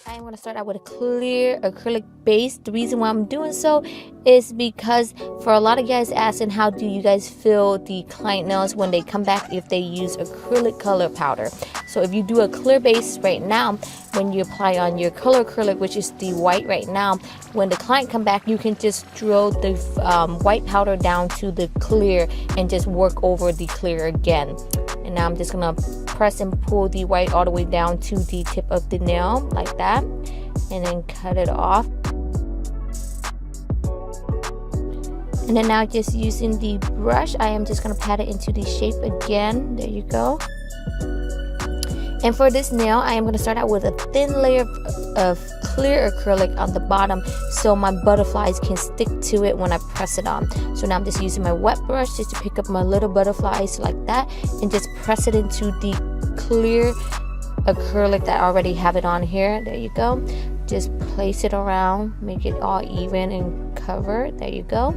I'm going to start out with a clear acrylic base. The reason why I'm doing so is because for a lot of guys asking how do you guys fill the client nails when they come back if they use acrylic color powder. So if you do a clear base right now, when you apply on your color acrylic, which is the white right now, when the client come back, you can just drill the white powder down to the clear and just work over the clear again. And now I'm just gonna press and pull the white all the way down to the tip of the nail like that, and then cut it off. And then now just using the brush, I am just gonna pat it into the shape again. There you go. And for this nail, I am going to start out with a thin layer of clear acrylic on the bottom so my butterflies can stick to it when I press it on. So now I'm just using my wet brush just to pick up my little butterflies like that and just press it into the clear acrylic that I already have it on here. There you go. Just place it around, make it all even and cover. There you go.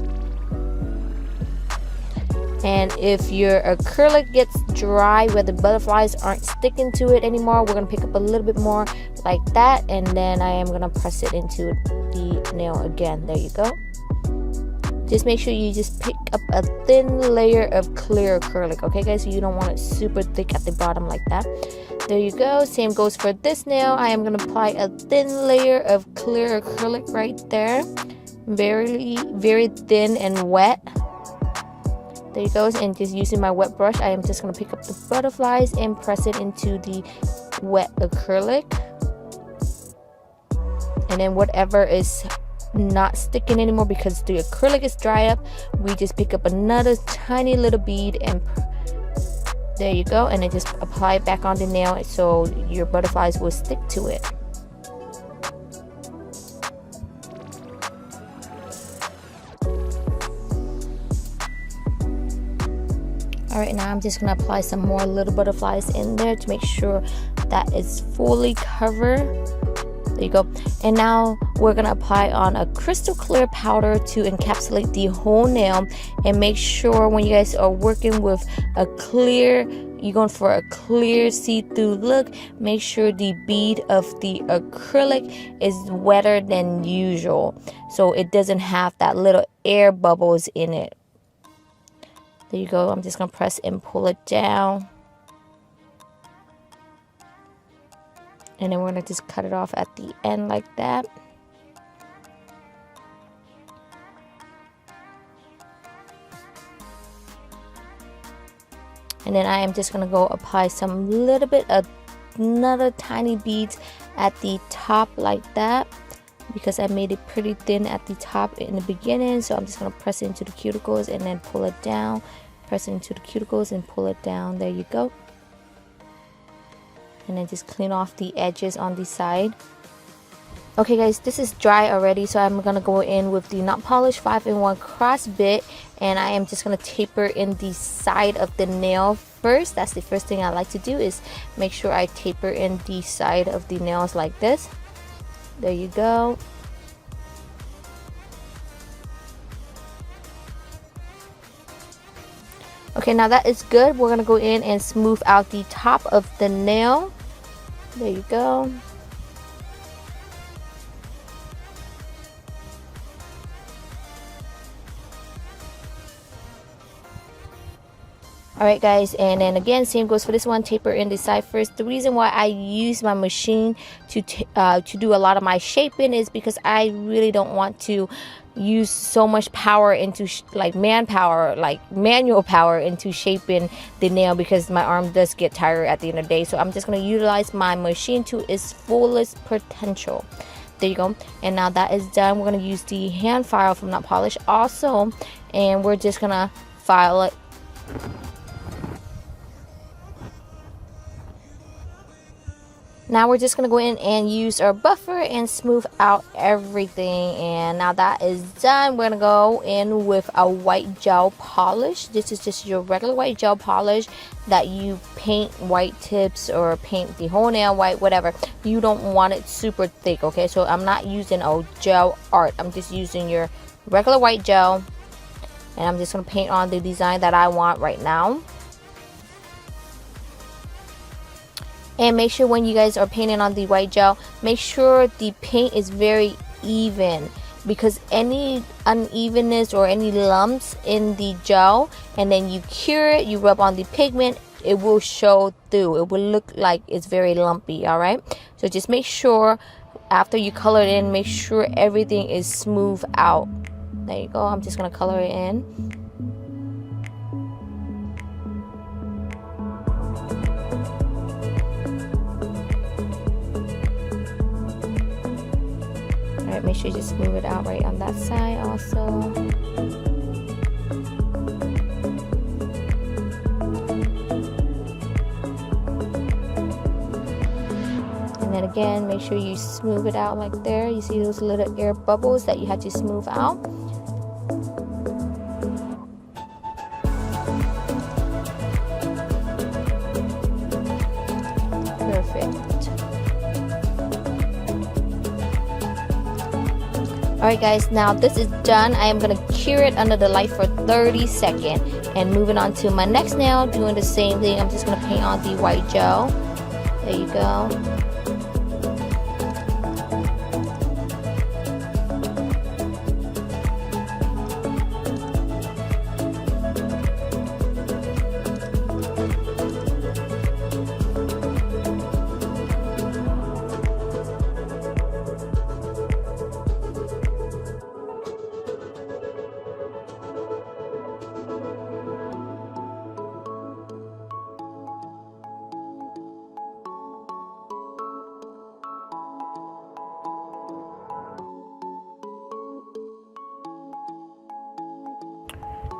And if your acrylic gets dry where the butterflies aren't sticking to it anymore, we're going to pick up a little bit more like that, and then I am going to press it into the nail again. There you go. Just make sure you just pick up a thin layer of clear acrylic, okay guys? So you don't want it super thick at the bottom like that. There you go. Same goes for this nail. I am going to apply a thin layer of clear acrylic right there. Very thin and wet. There you go. And just using my wet brush, I am just going to pick up the butterflies and press it into the wet acrylic. And then whatever is not sticking anymore because the acrylic is dry up, we just pick up another tiny little bead and there you go. And then just apply it back on the nail so your butterflies will stick to it. Alright, now I'm just going to apply some more little butterflies in there to make sure that it's fully covered. There you go. And now we're going to apply on a crystal clear powder to encapsulate the whole nail, and make sure when you guys are working with a clear, you're going for a clear see-through look, make sure the bead of the acrylic is wetter than usual so it doesn't have that little air bubbles in it. There you go. I'm just going to press and pull it down. And then we're going to just cut it off at the end like that. And then I am just going to go apply some little bit of another tiny beads at the top like that, because I made it pretty thin at the top in the beginning. So I'm just going to press it into the cuticles and then pull it down, press it into the cuticles and pull it down. There you go. And then just clean off the edges on the side. Okay guys, this is dry already, so I'm going to go in with the Notpolish 5-in-1 cross bit, and I am just going to taper in the side of the nail first. That's the first thing I like to do, is make sure I taper in the side of the nails like this. There you go. Okay, now that is good. We're going to go in and smooth out the top of the nail. There you go. Alright guys, and then again, same goes for this one. Taper in the side first. The reason why I use my machine to do a lot of my shaping is because I really don't want to use so much power into manpower, like manual power into shaping the nail, because my arm does get tired at the end of the day. So I'm just going to utilize my machine to its fullest potential. There you go. And now that is done, we're going to use the hand file from Notpolish also, and we're just going to file it. Now we're just going to go in and use our buffer and smooth out everything. And now that is done, we're going to go in with a white gel polish. This is just your regular white gel polish that you paint white tips or paint the whole nail white, whatever. You don't want it super thick, okay? So I'm not using a gel art. I'm just using your regular white gel. And I'm just going to paint on the design that I want right now. And make sure when you guys are painting on the white gel, make sure the paint is very even, because any unevenness or any lumps in the gel, and then you cure it, you rub on the pigment, it will show through. It will look like it's very lumpy. All right, so just make sure after you color it in, make sure everything is smooth out. There you go. I'm just gonna color it in. Alright, make sure you just smooth it out right on that side also. And then again, make sure you smooth it out like there. You see those little air bubbles that you had to smooth out. Alright guys, now this is done. I am going to cure it under the light for 30 seconds. And moving on to my next nail, doing the same thing. I'm just going to paint on the white gel. There you go.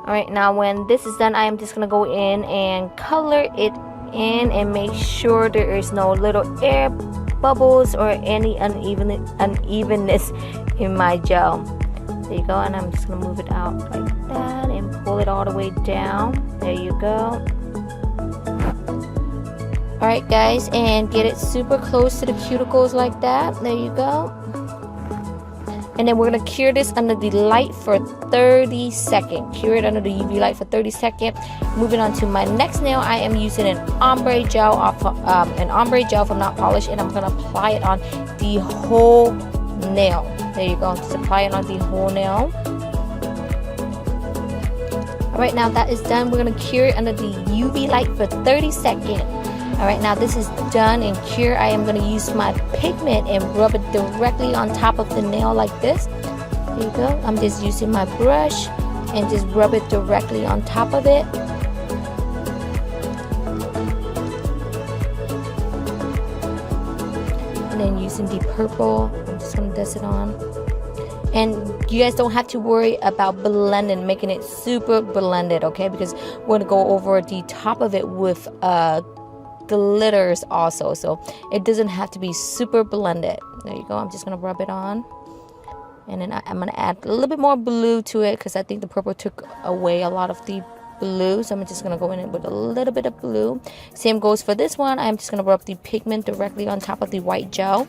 Alright, now when this is done, I am just going to go in and color it in and make sure there is no little air bubbles or any unevenness in my gel. There you go, and I'm just going to move it out like that and pull it all the way down. There you go. Alright guys, and get it super close to the cuticles like that. There you go. And then we're going to cure this under the light for 30 seconds. Cure it under the UV light for 30 seconds. Moving on to my next nail, I am using an ombre gel from Notpolish, and I'm going to apply it on the whole nail. There you go. Just apply it on the whole nail. Alright, now that is done. We're going to cure it under the UV light for 30 seconds. Alright, now this is done and cured. I am going to use my pigment and rub it directly on top of the nail like this. There you go. I'm just using my brush and just rub it directly on top of it. And then using the purple, I'm just going to dust it on. And you guys don't have to worry about blending, making it super blended, okay? Because we're going to go over the top of it with glitters also, so it doesn't have to be super blended. There you go. I'm just gonna rub it on, and then I'm gonna add a little bit more blue to it because I think the purple took away a lot of the blue, so I'm just gonna go in with a little bit of blue. Same goes for this one. I'm just gonna rub the pigment directly on top of the white gel.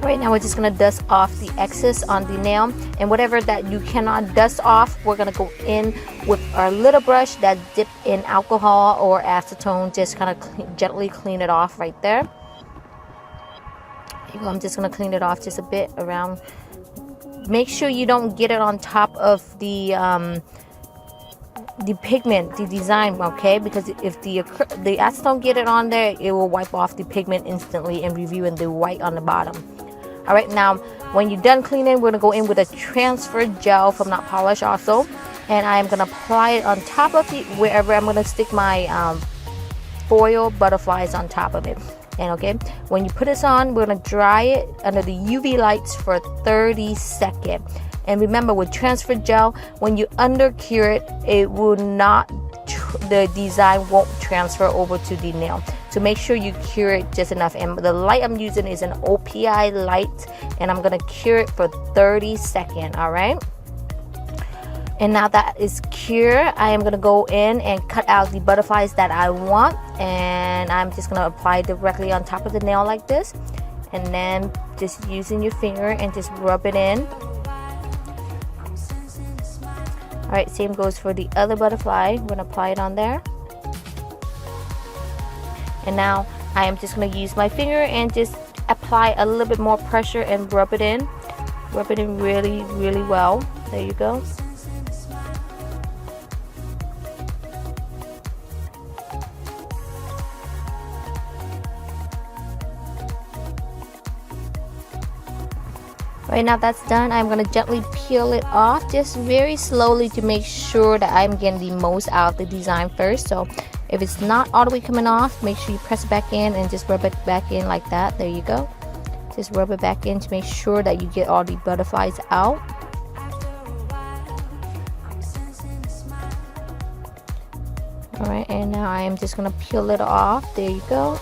Right now we're just going to dust off the excess on the nail, and whatever that you cannot dust off, we're going to go in with our little brush that's dipped in alcohol or acetone. Just kind of gently clean it off right there. Here you go. I'm just going to clean it off just a bit around. Make sure you don't get it on top of the pigment, the design, okay? Because if the acetone get it on there, it will wipe off the pigment instantly and revealing the white on the bottom. All right, now when you're done cleaning, we're gonna go in with a transfer gel from Notpolish also, and I am gonna apply it on top of the wherever I'm gonna stick my foil butterflies on top of it. And okay, when you put this on, we're gonna dry it under the UV lights for 30 seconds. And remember, with transfer gel, when you under cure it, it will not, the design won't transfer over to the nail. So make sure you cure it just enough. And the light I'm using is an OPI light, and I'm gonna cure it for 30 seconds. All right. And now that is cured, I am gonna go in and cut out the butterflies that I want, and I'm just gonna apply directly on top of the nail like this, and then just using your finger and just rub it in. All right, same goes for the other butterfly. We're gonna apply it on there. And now I am just gonna use my finger and just apply a little bit more pressure and rub it in. Rub it in really, really well. There you go. Right now that's done, I'm going to gently peel it off just very slowly to make sure that I'm getting the most out of the design first. So if it's not all the way coming off, make sure you press it back in and just rub it back in like that. There you go. Just rub it back in to make sure that you get all the butterflies out. Alright, and now I am just going to peel it off. There you go.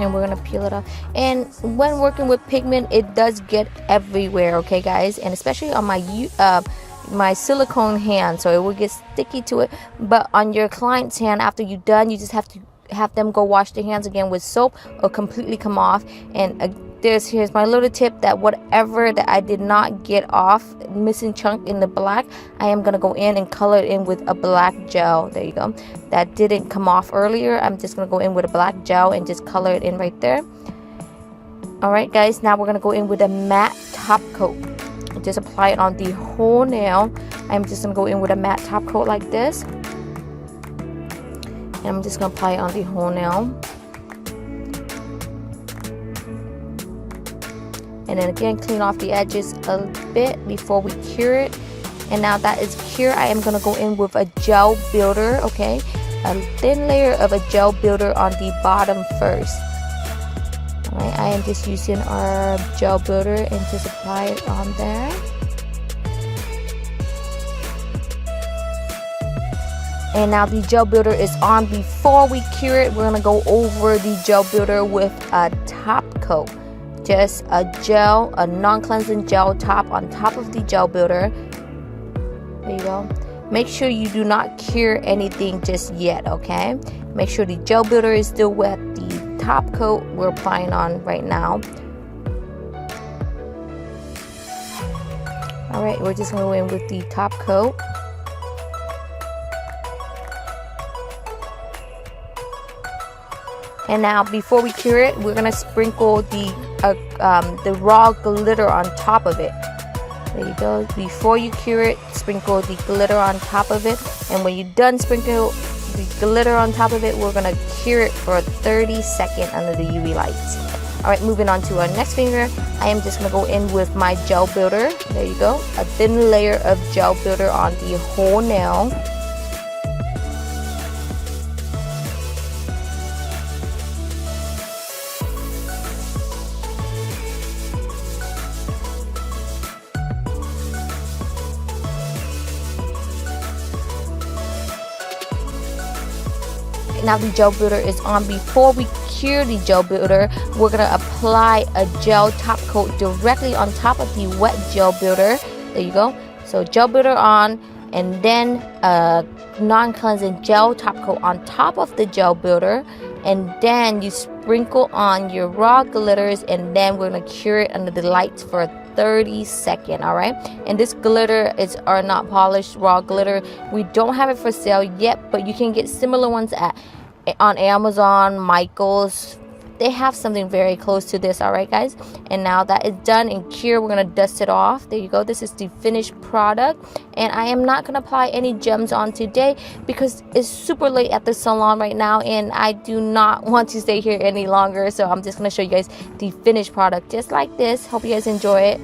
And we're gonna peel it off. And when working with pigment, it does get everywhere, okay guys, and especially on my silicone hand, so it will get sticky to it. But on your client's hand, after you're done, you just have to have them go wash their hands again with soap or completely come off. And here's my little tip, that whatever that I did not get off, missing chunk in the black, I am gonna go in and color it in with a black gel. There you go. That didn't come off earlier, I'm just gonna go in with a black gel and just color it in right there. Alright guys, now we're gonna go in with a matte top coat. Just apply it on the whole nail. I'm just gonna go in with a matte top coat like this, and I'm just gonna apply it on the whole nail. And then again, clean off the edges a bit before we cure it. And now that is cured, I am gonna go in with a gel builder, okay? A thin layer of a gel builder on the bottom first. Alright, I am just using our gel builder and just apply it on there. And now the gel builder is on. Before we cure it, we're gonna go over the gel builder with a top coat. Just a gel, a non-cleansing gel top on top of the gel builder. There you go. Make sure you do not cure anything just yet, okay? Make sure the gel builder is still wet. The top coat we're applying on right now. Alright, we're just gonna go in with the top coat. And now before we cure it, we're gonna sprinkle the raw glitter on top of it. There you go. Before you cure it, sprinkle the glitter on top of it. And when you're done sprinkle the glitter on top of it, we're gonna cure it for 30 seconds under the UV lights. Alright, moving on to our next finger, I am just gonna go in with my gel builder. There you go. A thin layer of gel builder on the whole nail. Now the gel builder is on. Before we cure the gel builder, we're gonna apply a gel top coat directly on top of the wet gel builder. There you go. So gel builder on, and then a non-cleansing gel top coat on top of the gel builder, and then you sprinkle on your raw glitters, and then we're gonna cure it under the lights for 30 seconds. All right, and this glitter is our not polished raw glitter. We don't have it for sale yet, but you can get similar ones on Amazon, Michaels. They have something very close to this. All right guys, and now that is done and cured, we're gonna dust it off. There you go. This is the finished product, and I am not gonna apply any gems on today because it's super late at the salon right now, and I do not want to stay here any longer. So I'm just gonna show you guys the finished product just like this. Hope you guys enjoy it.